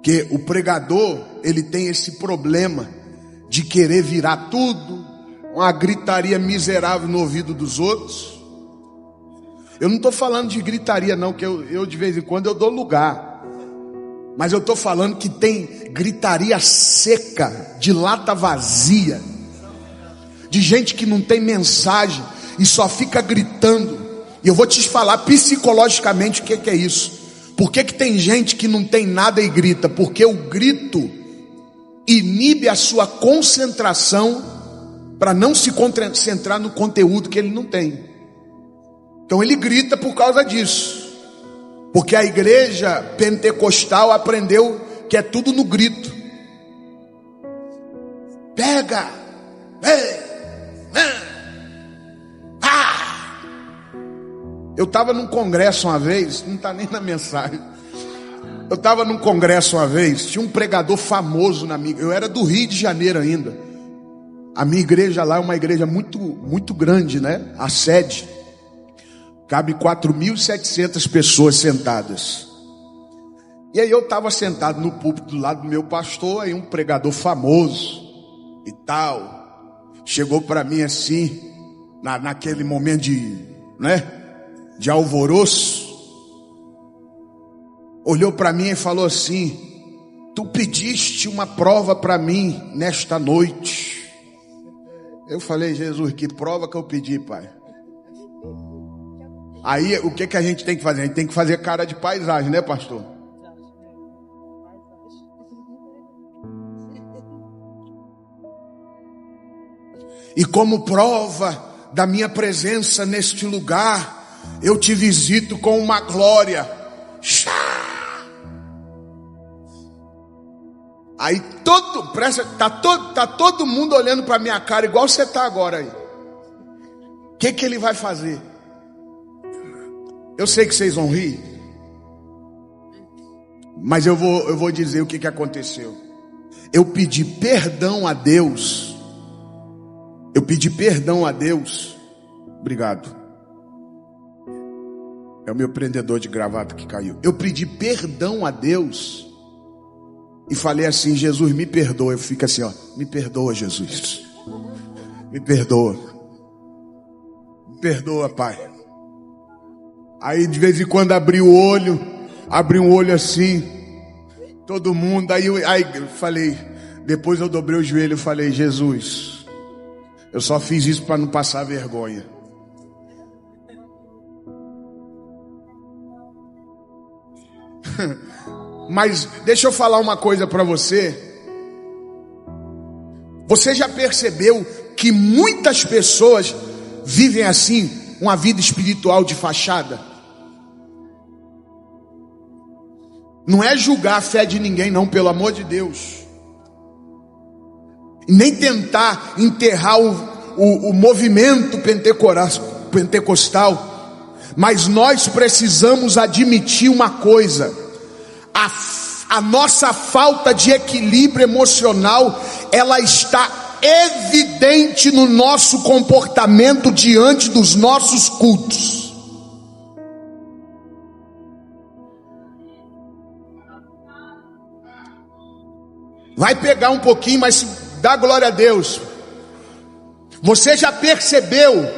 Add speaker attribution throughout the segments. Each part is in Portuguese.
Speaker 1: Que o pregador, ele tem esse problema de querer virar tudo, uma gritaria miserável no ouvido dos outros. Eu não estou falando de gritaria não, que eu de vez em quando eu dou lugar. Mas eu estou falando que tem gritaria seca, de lata vazia, de gente que não tem mensagem e só fica gritando. E eu vou te falar psicologicamente o que é isso. Por que tem gente que não tem nada e grita? Porque o grito inibe a sua concentração para não se concentrar no conteúdo que ele não tem. Então ele grita por causa disso. Porque a igreja pentecostal aprendeu que é tudo no grito. Pega! Eu estava num congresso uma vez, não está nem na mensagem. Eu estava num congresso uma vez, tinha um pregador famoso na minha. Eu era do Rio de Janeiro ainda. A minha igreja lá é uma igreja muito grande, né? A sede. Cabe 4.700 pessoas sentadas. E aí eu estava sentado no púlpito do lado do meu pastor, aí um pregador famoso e tal, chegou para mim assim, naquele momento de alvoroço, olhou para mim e falou assim: tu pediste uma prova para mim nesta noite. Eu falei: Jesus, que prova que eu pedi, pai? Aí o que a gente tem que fazer? A gente tem que fazer cara de paisagem, né, pastor? E como prova da minha presença neste lugar, eu te visito com uma glória. Aí tá todo mundo olhando para minha cara igual você tá agora aí. O que ele vai fazer? Eu sei que vocês vão rir, mas eu vou dizer o que aconteceu. Eu pedi perdão a Deus. Obrigado. É o meu prendedor de gravata que caiu. Eu pedi perdão a Deus e falei assim: Jesus, me perdoa. Eu fico assim, ó: me perdoa, Jesus. Me perdoa. Me perdoa, Pai. Aí de vez em quando abri um olho assim, todo mundo. Aí eu falei, depois eu dobrei o joelho e falei: Jesus, eu só fiz isso para não passar vergonha. Mas deixa eu falar uma coisa para você. Você já percebeu que muitas pessoas vivem assim, uma vida espiritual de fachada? Não é julgar a fé de ninguém não, pelo amor de Deus. Nem tentar enterrar o movimento pentecostal. Mas nós precisamos admitir uma coisa: a nossa falta de equilíbrio emocional, ela está evidente no nosso comportamento diante dos nossos cultos. Vai pegar um pouquinho, mas dá glória a Deus. Você já percebeu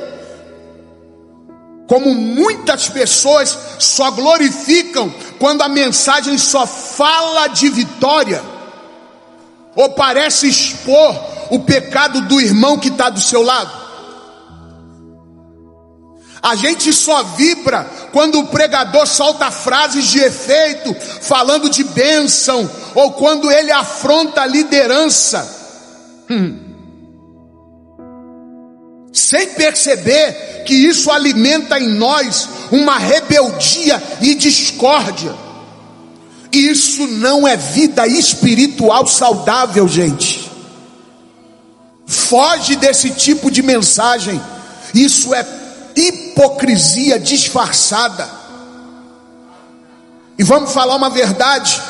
Speaker 1: como muitas pessoas só glorificam quando a mensagem só fala de vitória, ou parece expor o pecado do irmão que está do seu lado? A gente só vibra quando o pregador solta frases de efeito, falando de bênção, ou quando ele afronta a liderança, sem perceber que isso alimenta em nós uma rebeldia e discórdia. Isso não é vida espiritual saudável, gente. Foge desse tipo de mensagem. Isso é hipocrisia disfarçada. E vamos falar uma verdade: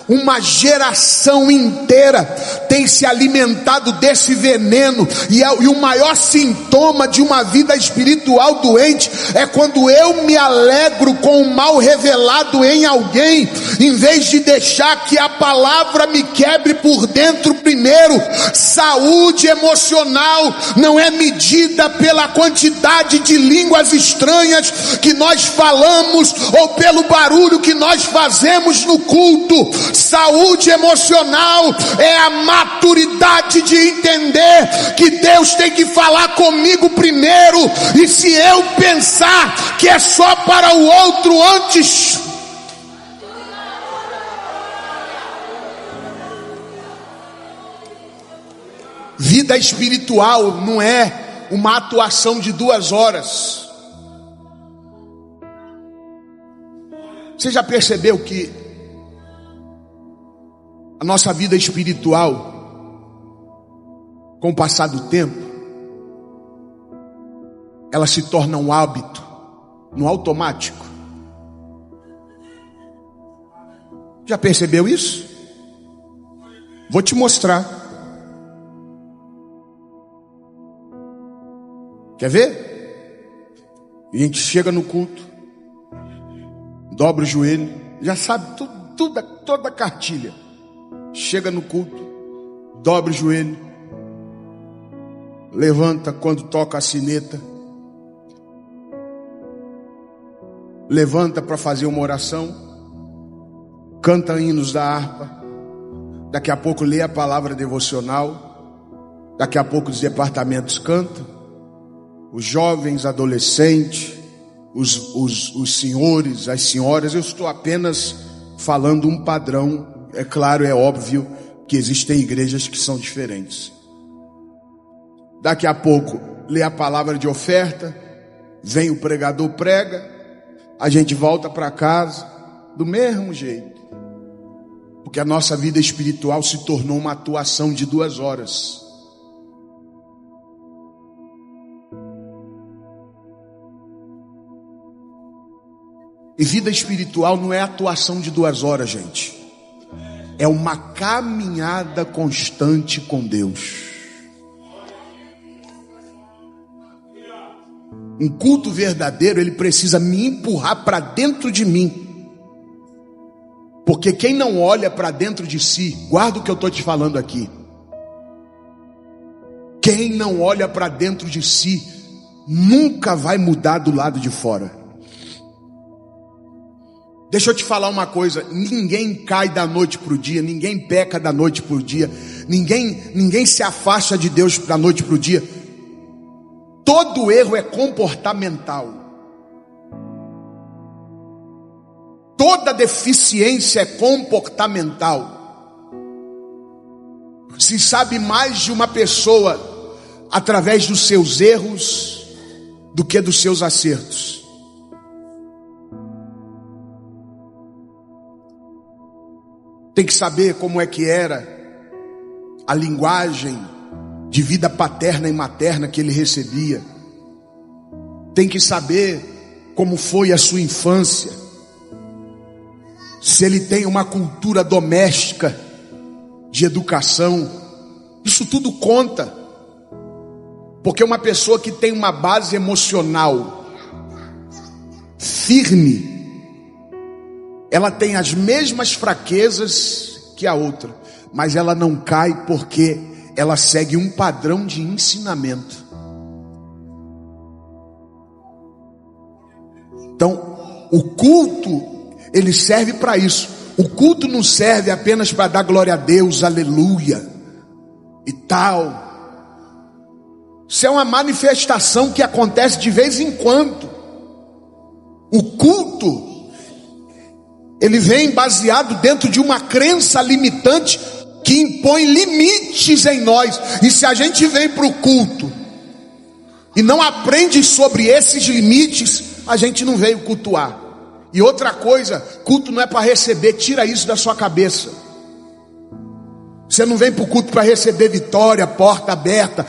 Speaker 1: Uma geração inteira tem se alimentado desse veneno, e o maior sintoma de uma vida espiritual doente é quando eu me alegro com o mal revelado em alguém, em vez de deixar que a palavra me quebre por dentro primeiro. Saúde emocional não é medida pela quantidade de línguas estranhas que nós falamos ou pelo barulho que nós fazemos no culto. Saúde emocional é a maturidade de entender que Deus tem que falar comigo primeiro, e se eu pensar que é só para o outro antes, vida espiritual não é uma atuação de 2 horas. Você já percebeu que a nossa vida espiritual, com o passar do tempo, ela se torna um hábito, no automático? Já percebeu isso? Vou te mostrar. Quer ver? A gente chega no culto, dobra o joelho, já sabe tudo, toda a cartilha. Chega no culto, dobra o joelho, levanta quando toca a sineta, levanta para fazer uma oração, canta hinos da harpa, daqui a pouco lê a palavra devocional, daqui a pouco os departamentos cantam, os jovens, adolescentes, os senhores, as senhoras. Eu estou apenas falando um padrão. É claro, é óbvio que existem igrejas que são diferentes. Daqui a pouco lê a palavra de oferta, vem o pregador, prega, a gente volta para casa do mesmo jeito, porque a nossa vida espiritual se tornou uma atuação de 2 horas. E vida espiritual não é atuação de 2 horas, gente. É uma caminhada constante com Deus. Um culto verdadeiro, ele precisa me empurrar para dentro de mim. Porque quem não olha para dentro de si, guarda o que eu estou te falando aqui. Quem não olha para dentro de si, nunca vai mudar do lado de fora. Deixa eu te falar uma coisa, ninguém cai da noite para o dia, ninguém peca da noite para o dia, ninguém se afasta de Deus da noite para o dia. Todo erro é comportamental. Toda deficiência é comportamental. Se sabe mais de uma pessoa através dos seus erros do que dos seus acertos. Tem que saber como é que era a linguagem de vida paterna e materna que ele recebia. Tem que saber como foi a sua infância. Se ele tem uma cultura doméstica de educação. Isso tudo conta. Porque uma pessoa que tem uma base emocional firme, ela tem as mesmas fraquezas que a outra, mas ela não cai porque ela segue um padrão de ensinamento. Então, o culto, ele serve para isso. O culto não serve apenas para dar glória a Deus, aleluia e tal. Isso é uma manifestação que acontece de vez em quando. O culto, ele vem baseado dentro de uma crença limitante que impõe limites em nós. E se a gente vem para o culto e não aprende sobre esses limites, a gente não veio cultuar. E outra coisa, culto não é para receber, tira isso da sua cabeça. Você não vem para o culto para receber vitória, porta aberta,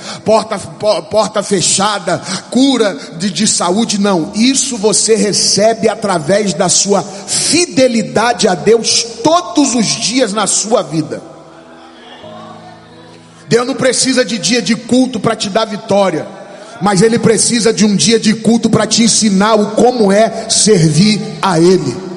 Speaker 1: porta fechada, cura de saúde, não. Isso você recebe através da sua fidelidade a Deus todos os dias na sua vida. Deus não precisa de dia de culto para te dar vitória, mas Ele precisa de um dia de culto para te ensinar como é servir a Ele.